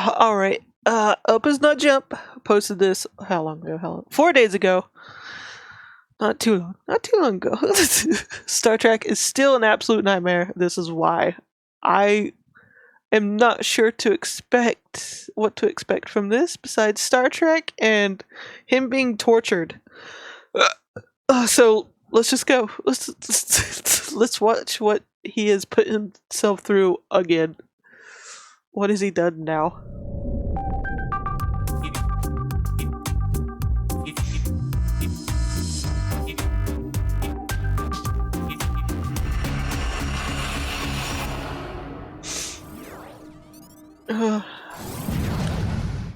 All right. UpIsNotJump posted this how long ago? 4 days ago. Not too long. Not too long ago. Star Trek is still an absolute nightmare. This is why. I am not sure what to expect from this besides Star Trek and him being tortured. So let's just go. Let's watch what he has put himself through again. What has he done now?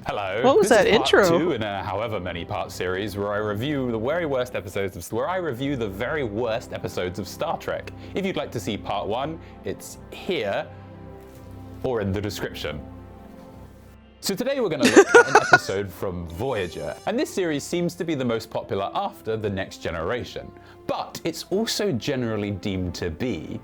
Hello. What was that intro? This is part 2 in a however many part series where I review the very worst episodes of Star Trek. If you'd like to see part 1, it's here or in the description. So today we're going to look at an episode from Voyager, and this series seems to be the most popular after The Next Generation, but it's also generally deemed to be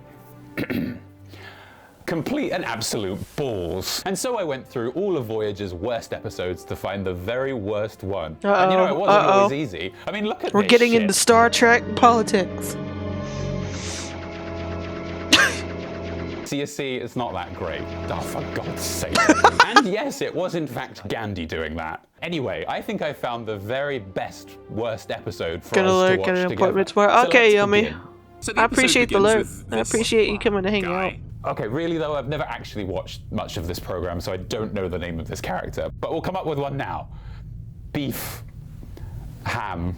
complete and absolute balls. And so I went through all of Voyager's worst episodes to find the very worst one. And you know, it wasn't always easy. I mean, look at We're this getting shit. into Star Trek politics. So you see, it's not that great. Oh, for God's sake. And yes, it was in fact Gandhi doing that. Anyway, I think I found the very best, worst episode for us to watch Get an together. appointment tomorrow. So Okay, let's Yummy. begin. So the I episode appreciate the begins alert. with I this appreciate you coming to hang guy. out. Okay, really though, I've never actually watched much of this program, so I don't know the name of this character. But we'll come up with one now. Beef. Ham.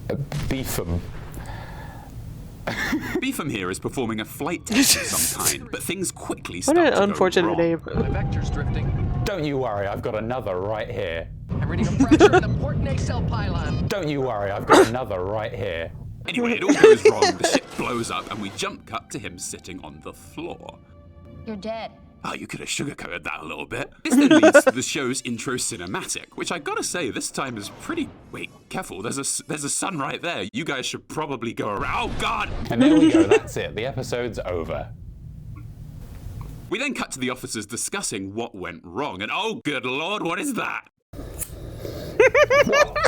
Beefum. Beefum here is performing a flight test of some kind, but things quickly What start an to go unfortunate wrong. name. The vector's drifting. Don't you worry, I've got another right here. I'm reading a fracture in the port nacelle pylon. Don't you worry, I've got another right here. Anyway, it all goes wrong, the ship blows up, and we jump cut to him sitting on the floor. You're dead. Oh, you could have sugarcoated that a little bit. This then leads to the show's intro cinematic, which I gotta say, this time is pretty... Wait, careful, there's a sun right there. You guys should probably go around. Oh, God! And there we go, that's it. The episode's over. We then cut to the officers discussing what went wrong, and oh, good lord, what is that?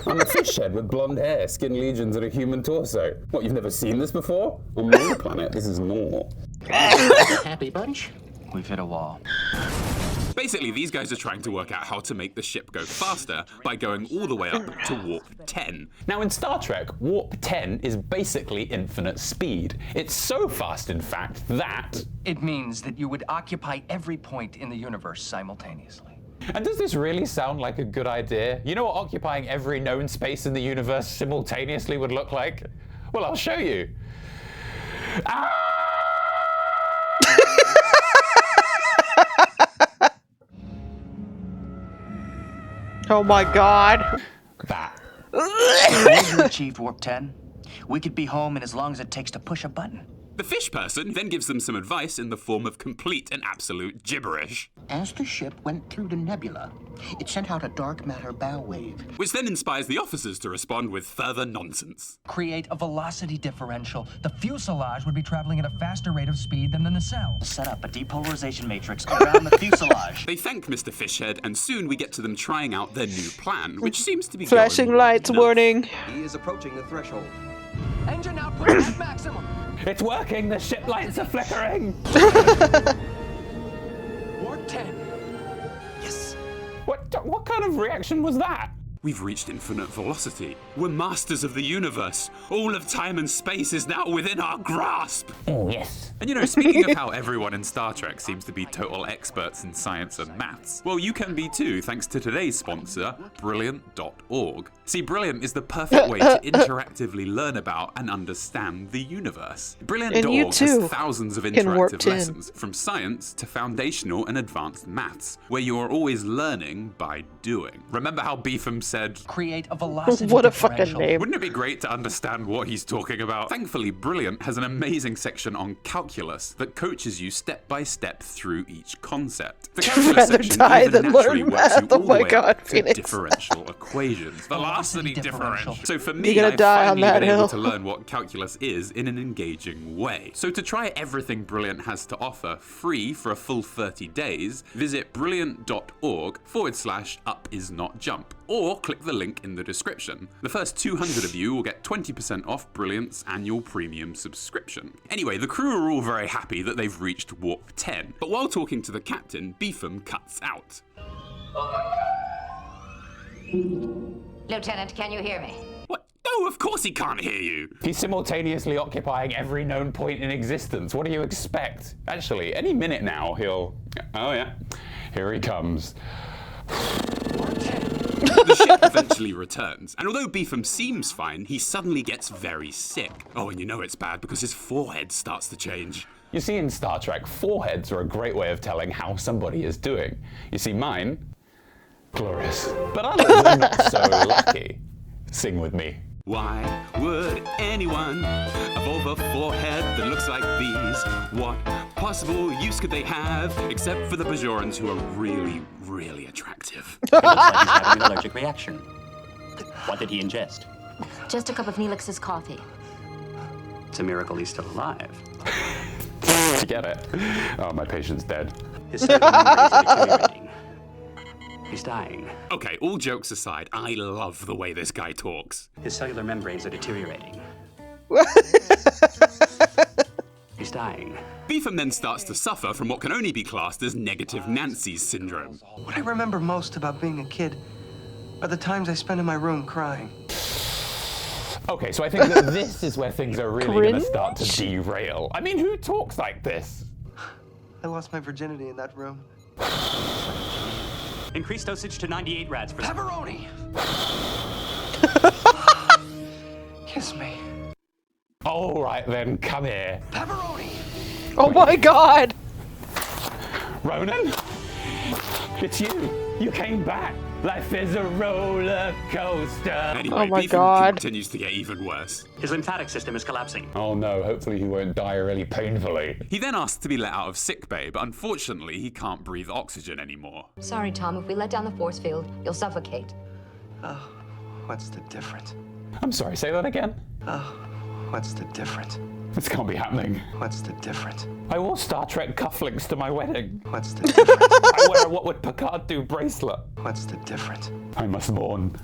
I'm a fish head with blonde hair, skin legions, and a human torso. What, you've never seen this before? On my planet, this is normal. Happy bunch? We've hit a wall. Basically, these guys are trying to work out how to make the ship go faster by going all the way up to warp 10. Now in Star Trek, warp 10 is basically infinite speed. It's so fast, in fact, that... It means that you would occupy every point in the universe simultaneously. And does this really sound like a good idea? You know what occupying every known space in the universe simultaneously would look like? Well, I'll show you. Ah! Oh my god. That. If you achieved warp 10, we could be home in as long as it takes to push a button. The fish person then gives them some advice in the form of complete and absolute gibberish, As the ship went through the nebula, it sent out a dark matter bow wave. which then inspires the officers to respond with further nonsense. Create a velocity differential. The fuselage would be traveling at a faster rate of speed than the nacelle. Set up a depolarization matrix around the fuselage. They thank Mr. Fishhead, and soon we get to them trying out their new plan, which seems to be Flashing going lights enough. warning. He is approaching the threshold. Engine output at maximum. It's working! The ship lights are flickering! Warp 10. What kind of reaction was that? We've reached infinite velocity. We're masters of the universe. All of time and space is now within our grasp. Oh, yes. And you know, speaking of how everyone in Star Trek seems to be total experts in science and maths, well, you can be too, thanks to today's sponsor, Brilliant.org. See, Brilliant is the perfect way to interactively learn about and understand the universe. And you Brilliant.org too has thousands of can warp interactive 10. lessons, from science to foundational and advanced maths, where you are always learning by doing. Remember how Beefum said, create a velocity What a fucking differential. name. wouldn't it be great to understand what he's talking about? Thankfully, Brilliant has an amazing section on calculus that coaches you step by step through each concept. The calculus rather section die even than naturally learn works you math. all Oh the my way God, up to Phoenix. differential equations. Velocity differential. So for me, You're gonna I've die on finally that been able hill. to learn what calculus is in an engaging way. So to try everything Brilliant has to offer free for a full 30 days, visit brilliant.org/UpIsNotJump or click the link in the description. The first 200 of you will get 20% off Brilliant's annual premium subscription. Anyway, the crew are all very happy that they've reached Warp 10, but while talking to the captain, Beetham cuts out. Lieutenant, can you hear me? What? No, of course he can't hear you. He's simultaneously occupying every known point in existence. What do you expect? Actually, any minute now, he'll... Oh yeah, here he comes. The ship eventually returns, and although Beetham seems fine, he suddenly gets very sick. Oh, and you know it's bad because his forehead starts to change. You see, in Star Trek, foreheads are a great way of telling how somebody is doing. You see, mine, glorious. But others are not so lucky. Sing with me. Why would anyone evolve a forehead that looks like these? What possible use could they have, except for the Bajorans who are really, really attractive? It looks like he's having an allergic reaction. What did he ingest? Just a cup of Neelix's coffee. It's a miracle he's still alive. You get it? Oh, my patient's dead. His cellular membranes are deteriorating. He's dying. Okay, all jokes aside, I love the way this guy talks. His cellular membranes are deteriorating. He's dying. Beetham then starts to suffer from what can only be classed as negative Nancy's syndrome. What I remember most about being a kid are the times I spent in my room crying. Okay, so I think that this is where things are really going to start to derail. I mean, who talks like this? I lost my virginity in that room. Increase dosage to 98 rads per second. Pepperoni! Kiss me. All right then, come here. Pepperoni! Oh my God! Ronan? It's you. You came back. Life is a roller coaster. Anyway, Oh my Beetham God. continues to get even worse. His lymphatic system is collapsing. Oh no, hopefully he won't die really painfully. He then asks to be let out of sickbay, but unfortunately he can't breathe oxygen anymore. Sorry, Tom. If we let down the force field, you'll suffocate. Oh, what's the difference? I'm sorry, say that again? Oh, what's the difference? This can't be happening. What's the difference? I wore Star Trek cufflinks to my wedding. What's the difference? I wear a What Would Picard Do bracelet. What's the difference? I must mourn.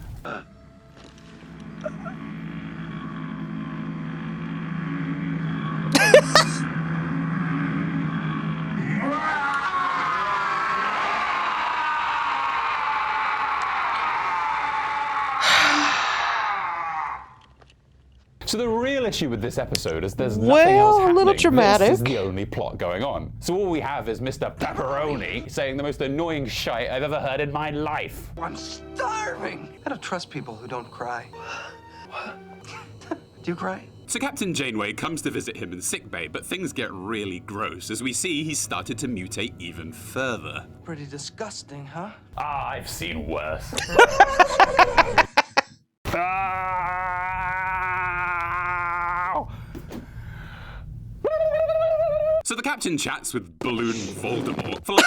So the real issue with this episode is there's nothing else Well, a happening. little dramatic. This is the only plot going on. So all we have is Mr. Pepperoni saying the most annoying shite I've ever heard in my life. I'm starving! I don't trust people who don't cry. Do you cry? So Captain Janeway comes to visit him in sickbay, but things get really gross as we see he's started to mutate even further. Pretty disgusting, huh? Ah, I've seen worse. Ow! So the captain chats with Balloon Voldemort for like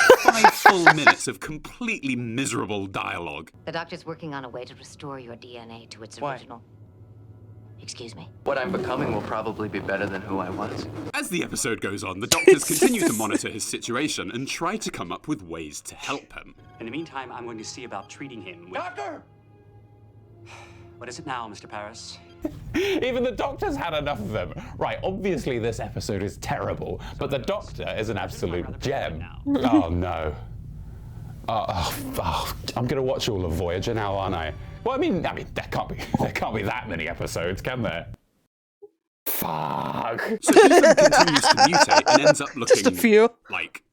5 full minutes of completely miserable dialogue. The doctor's working on a way to restore your DNA to its Why? original. Excuse me? What I'm becoming will probably be better than who I was. As the episode goes on, the doctors continue to monitor his situation and try to come up with ways to help him. In the meantime, I'm going to see about treating him with... Doctor! What is it now, Mr. Paris? Even the doctor's had enough of them. Right, obviously this episode is terrible, but the doctor is an absolute gem. Oh no. I'm gonna watch all of Voyager now, aren't I? Well, I mean, there can't be that many episodes, can there? Fuck. So Beetham continues to mutate and ends up looking Just a few. like...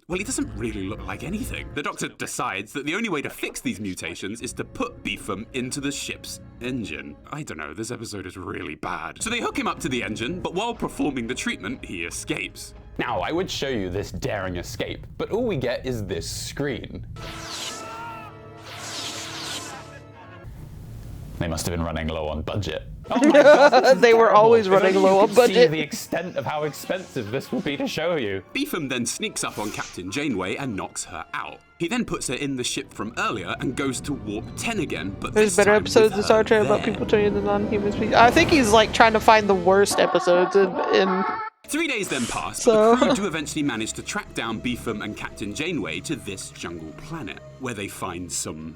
Well, he doesn't really look like anything. The doctor decides that the only way to fix these mutations is to put Beetham into the ship's engine. I don't know, this episode is really bad. So they hook him up to the engine, but while performing the treatment, he escapes. Now, I would show you this daring escape, but all we get is this screen. They must have been running low on budget. Oh my God, this is They were terrible. always If running only low you on could see budget. the extent of how expensive this would be to show you. Beetham then sneaks up on Captain Janeway and knocks her out. He then puts her in the ship from earlier and goes to Warp 10 again, but There's this better time episodes with of Star her Trek about there. people turning into non-human species. I think he's like trying to find the worst episodes in 3 days then pass, So- but the crew do eventually manage to track down Beetham and Captain Janeway to this jungle planet, where they find some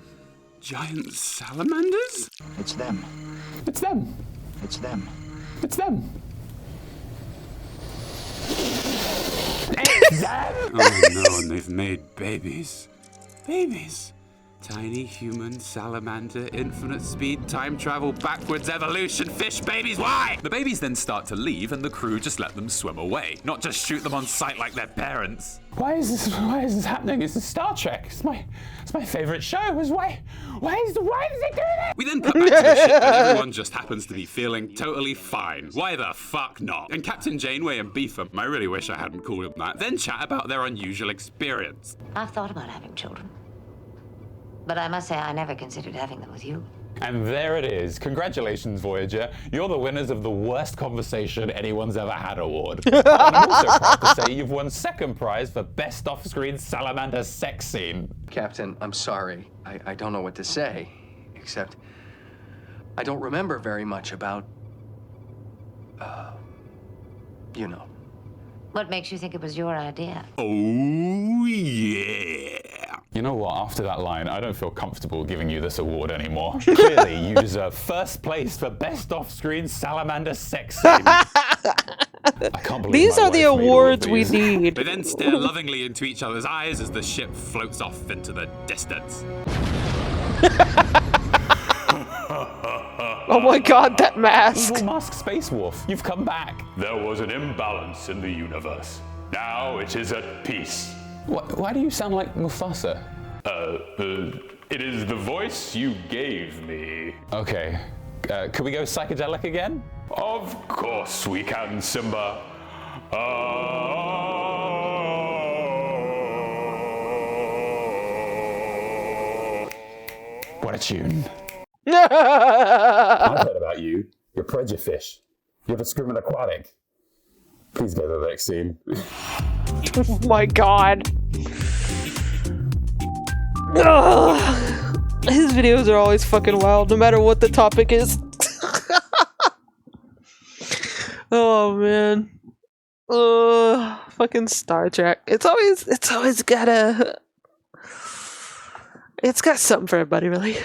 giant salamanders? It's them. It's them. It's them. It's them. It's them. Oh no, and they've made babies. Babies. Tiny human salamander, infinite speed, time travel, backwards evolution, fish babies, why? The babies then start to leave and the crew just let them swim away, not just shoot them on sight like their parents. Why is this happening? This is Star Trek. It's my favorite show. Why does it do that? We then cut back to the ship and everyone just happens to be feeling totally fine. Why the fuck not? And Captain Janeway and Beetham, I really wish I hadn't called them that, then chat about their unusual experience. I've thought about having children. But I must say, I never considered having them with you. And there it is. Congratulations, Voyager. You're the winners of the worst conversation anyone's ever had award. And I'm also proud to say you've won second prize for best off-screen salamander sex scene. Captain, I'm sorry. I don't know what to say, except I don't remember very much about, you know. What makes you think it was your idea? Oh yeah. You know what? After that line, I don't feel comfortable giving you this award anymore. Clearly, you deserve first place for best off-screen salamander sex scene. I can't believe these my are the wife made all of awards we these. need. They then stare lovingly into each other's eyes as the ship floats off into the distance. Oh my God, that mask. Evil Mask Space Wolf, you've come back. There was an imbalance in the universe. Now it is at peace. Why do you sound like Mufasa? It is the voice you gave me. Okay, could we go psychedelic again? Of course we can, Simba. What a tune. I've heard about you. You're Prejufish. You're the Screaming Aquatic. Please go to the next scene. Oh my God. Ugh. His videos are always fucking wild, no matter what the topic is. Oh man. Fucking Star Trek. It's got something for everybody, really.